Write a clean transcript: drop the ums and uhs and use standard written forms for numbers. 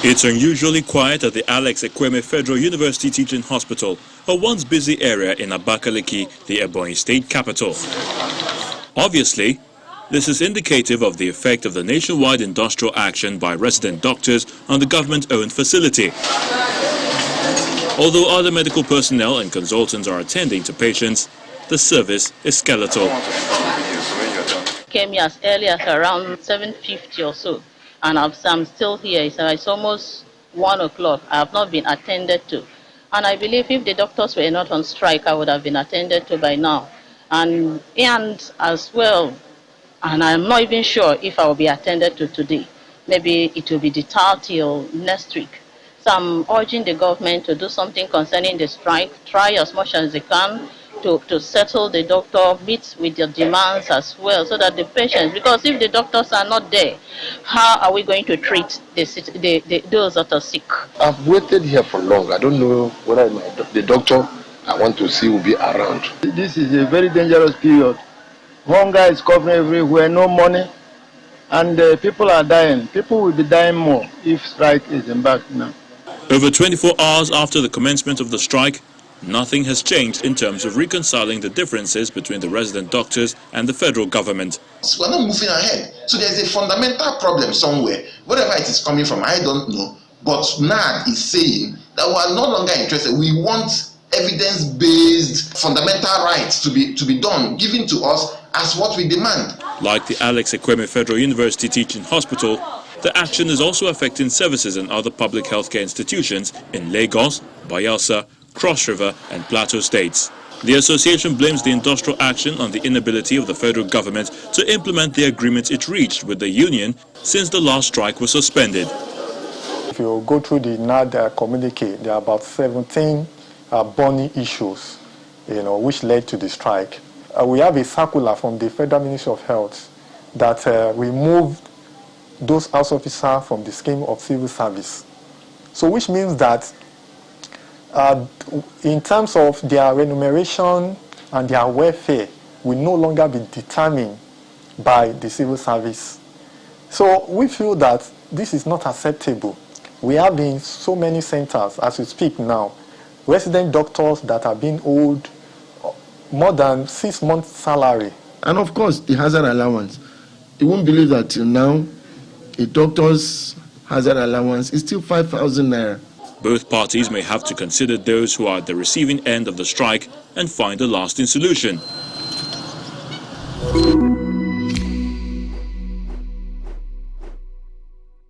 It's unusually quiet at the Alex Ekweme Federal University Teaching Hospital, a once busy area in Abakaliki, the Ebonyi state capital. Obviously, this is indicative of the effect of the nationwide industrial action by resident doctors on the government-owned facility. Although other medical personnel and consultants are attending to patients, the service is skeletal. Came here as early as around 7:50 or so, and I'm still here. It's almost 1 o'clock. I have not been attended to. And I believe if the doctors were not on strike, I would have been attended to by now. And as well, and I'm not even sure if I will be attended to today. Maybe it will be deferred till next week. So I'm urging the government to do something concerning the strike, try as much as they can to settle the doctor, meet with their demands as well, so that the patients, because if the doctors are not there, how are we going to treat those that are sick? I've waited here for long. I don't know whether the doctor I want to see will be around. This is a very dangerous period. Hunger is covering everywhere, no money, and people are dying. People will be dying more if strike is embarked now. Over 24 hours after the commencement of the strike, nothing has changed in terms of reconciling the differences between the resident doctors and the federal government. We're not moving ahead. So there's a fundamental problem somewhere. Wherever it is coming from, I don't know. But NARD is saying that we are no longer interested. We want evidence-based fundamental rights to be done, given to us as what we demand. Like the Alex Ekweme Federal University Teaching Hospital, the action is also affecting services and other public healthcare institutions in Lagos, Bayelsa, Cross River and Plateau states. The association blames the industrial action on the inability of the federal government to implement the agreements it reached with the union since the last strike was suspended. If you go through the NARD communique, there are about 17 burning issues, which led to the strike. We have a circular from the Federal Ministry of Health that removed those house officers from the scheme of civil service. So which means that in terms of their remuneration and their welfare will no longer be determined by the civil service. So we feel that this is not acceptable. We have in so many centers, as we speak now, resident doctors that are being owed more than 6 months' salary. And of course, the hazard allowance. You won't believe that till now, a doctor's hazard allowance is still 5,000 naira. Both parties may have to consider those who are at the receiving end of the strike and find a lasting solution.